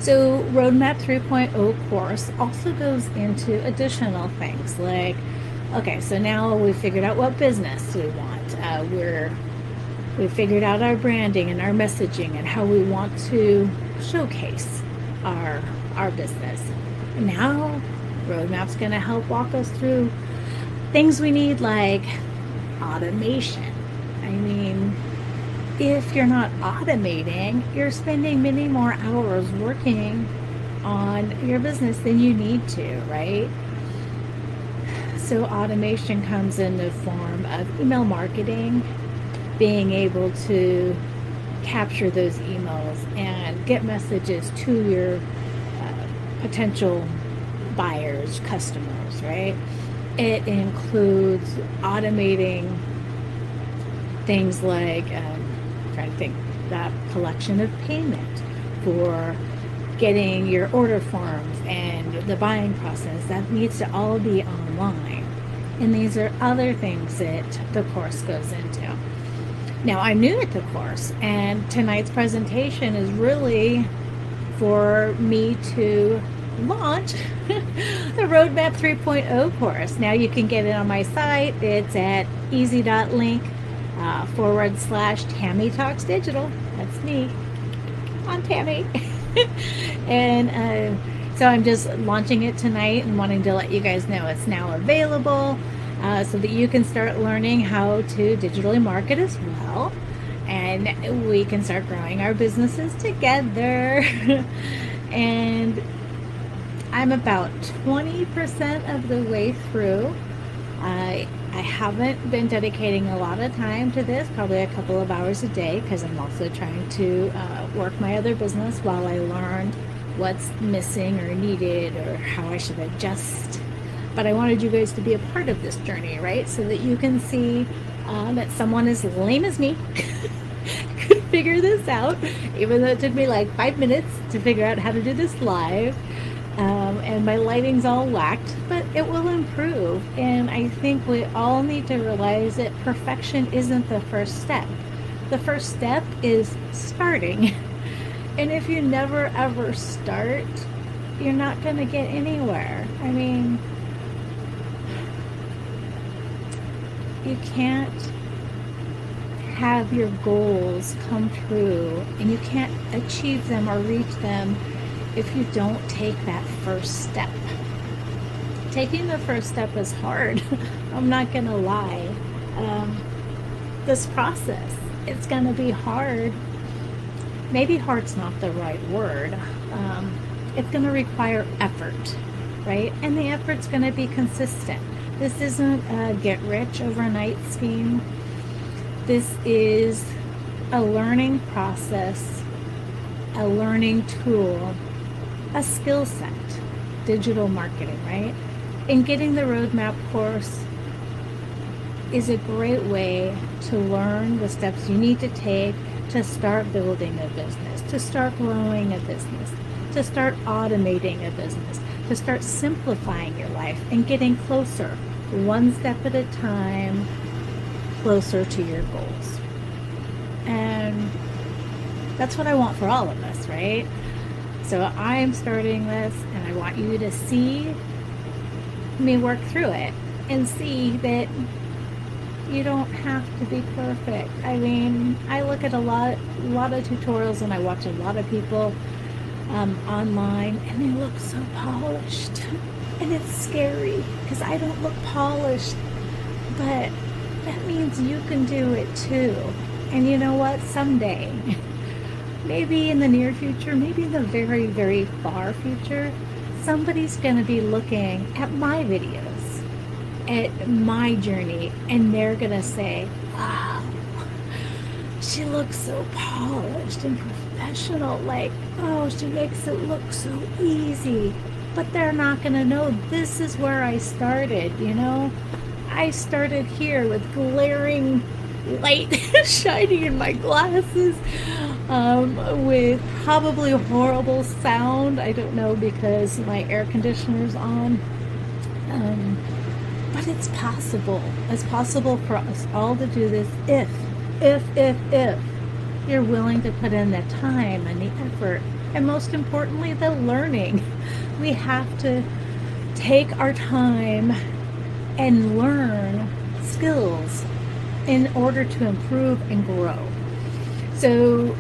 So Roadmap 3.0 course also goes into additional things like, okay, so now we figured out what business we want. We figured out our branding and our messaging and how we want to showcase our our business. Now, Roadmap's going to help walk us through things we need like automation. I mean, if you're not automating, you're spending many more hours working on your business than you need to, right? So automation comes in the form of email marketing, being able to capture those emails and get messages to your potential buyers, customers, right? It includes automating things like, trying to think, that collection of payment for getting your order forms and the buying process. That needs to all be online. And these are other things that the course goes into. Now, I'm new at the course, and tonight's presentation is really for me to launch the Roadmap 3.0 course. Now you can get it on my site. It's at easy.link / TammyTalksDigital. That's me. I'm Tammy. And so I'm just launching it tonight and wanting to let you guys know it's now available so that you can start learning how to digitally market as well. And we can start growing our businesses together. And I'm about 20% of the way through. I haven't been dedicating a lot of time to this, probably a couple of hours a day, because I'm also trying to work my other business while I learn what's missing or needed or how I should adjust. But I wanted you guys to be a part of this journey, right? So that you can see that someone as lame as me could figure this out, even though it took me like 5 minutes to figure out how to do this live. And my lighting's all whacked, but it will improve. And I think we all need to realize that perfection isn't the first step. The first step is starting. And if you never ever start, you're not going to get anywhere. I mean, you can't have your goals come true and you can't achieve them or reach them if you don't take that first step. Taking the first step is hard. I'm not going to lie. This process, it's going to be hard. Maybe hard's not the right word. It's going to require effort, right? And the effort's going to be consistent. This isn't a get rich overnight scheme. This is a learning process, a learning tool, a skill set, digital marketing, right? And getting the Roadmap course is a great way to learn the steps you need to take to start building a business, to start growing a business, to start automating a business, to start simplifying your life and getting closer, one step at a time, closer to your goals. And that's what I want for all of us, right? So I'm starting this, and I want you to see me work through it and see that you don't have to be perfect. I mean, I look at a lot of tutorials, and I watch a lot of people online, and they look so polished, and it's scary because I don't look polished, but that means you can do it too. And you know what? Someday, maybe in the near future, maybe in the very, very far future, somebody's going to be looking at my videos, at my journey, and they're going to say, wow, she looks so polished and professional. Like, oh, she makes it look so easy. But they're not going to know this is where I started, you know? I started here with glaring light shining in my glasses, with probably horrible sound. I don't know because my air conditioner's on. But it's possible. It's possible for us all to do this if you're willing to put in the time and the effort and most importantly, the learning. We have to take our time and learn skills in order to improve and grow. So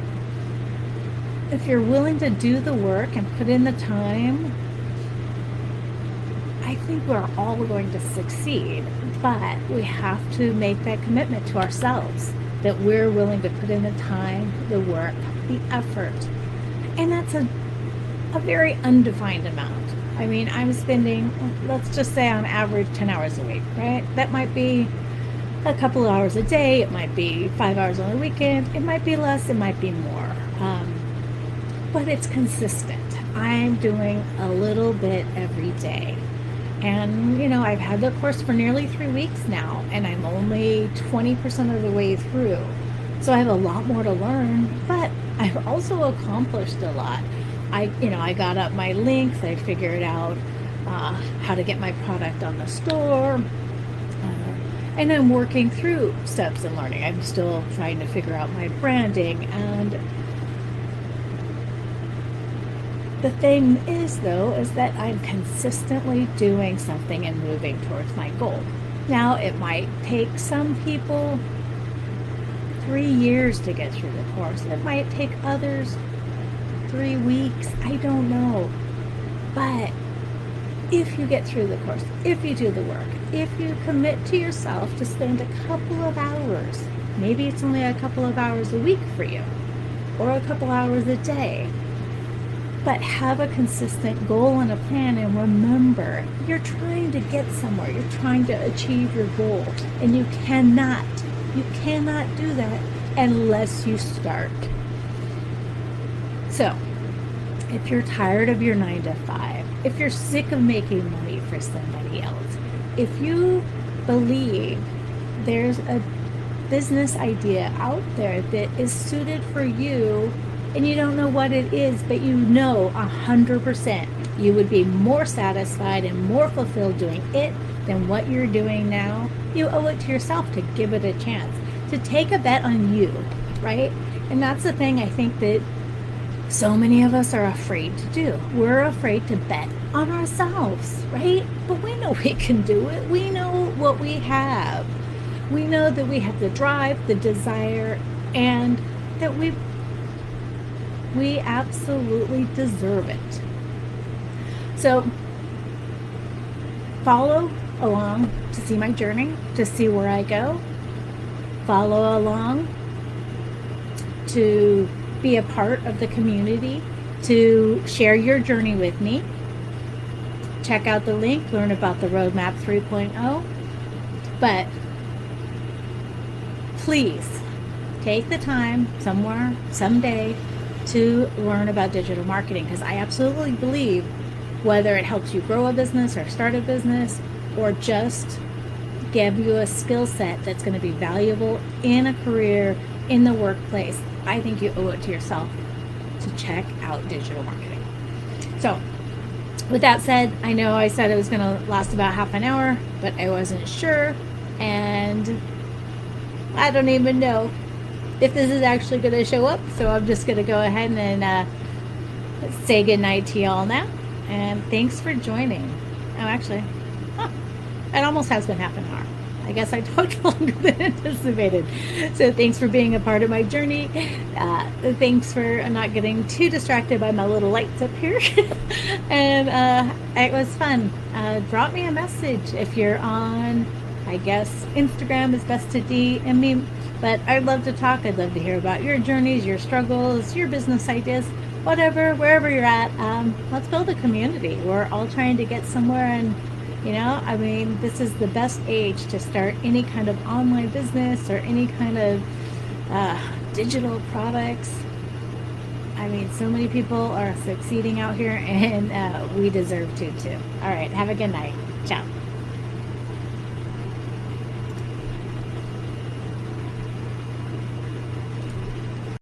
if you're willing to do the work and put in the time, I think we're all going to succeed, but we have to make that commitment to ourselves that we're willing to put in the time, the work, the effort. And that's a very undefined amount. I mean, I'm spending, let's just say on average, 10 hours a week, right? That might be a couple of hours a day. It might be 5 hours on the weekend. It might be less. It might be more. But it's consistent. I'm doing a little bit every day. And, I've had the course for nearly 3 weeks now, and I'm only 20% of the way through. So I have a lot more to learn, but I've also accomplished a lot. I got up my links. I figured out how to get my product on the store. And I'm working through steps in learning. I'm still trying to figure out my branding. And the thing is, though, is that I'm consistently doing something and moving towards my goal. Now, it might take some people 3 years to get through the course. It might take others 3 weeks. I don't know. But if you get through the course, if you do the work, if you commit to yourself to spend a couple of hours, maybe it's only a couple of hours a week for you, or a couple hours a day, but have a consistent goal and a plan, and remember, you're trying to get somewhere. You're trying to achieve your goal, and you cannot do that unless you start. So, if you're tired of your 9 to 5, if you're sick of making money for somebody else, if you believe there's a business idea out there that is suited for you, and you don't know what it is, but 100% you would be more satisfied and more fulfilled doing it than what you're doing now, you owe it to yourself to give it a chance, to take a bet on you, right? And that's the thing I think that so many of us are afraid to do. We're afraid to bet on ourselves, right? But we know we can do it. We know what we have. We know that we have the drive, the desire, and that we absolutely deserve it. So follow along to see my journey, to see where I go. Follow along to be a part of the community, to share your journey with me. Check out the link, learn about the Roadmap 3.0. But please take the time somewhere, someday, to learn about digital marketing, because I absolutely believe whether it helps you grow a business or start a business or just give you a skill set that's going to be valuable in a career, in the workplace, I think you owe it to yourself to check out digital marketing. So with that said, I know I said it was going to last about half an hour, but I wasn't sure, and I don't even know if this is actually going to show up, so I'm just going to go ahead and say goodnight to y'all now, and thanks for joining. Oh, actually, it almost has been half an hour. I guess I talked longer than anticipated. So thanks for being a part of my journey. Thanks for not getting too distracted by my little lights up here. And it was fun. Drop me a message if you're on, I guess, Instagram is best to DM me. But I'd love to talk. I'd love to hear about your journeys, your struggles, your business ideas, whatever, wherever you're at. Let's build a community. We're all trying to get somewhere, and this is the best age to start any kind of online business or any kind of digital products. I mean, so many people are succeeding out here, and we deserve to too. All right, have a good night. Ciao.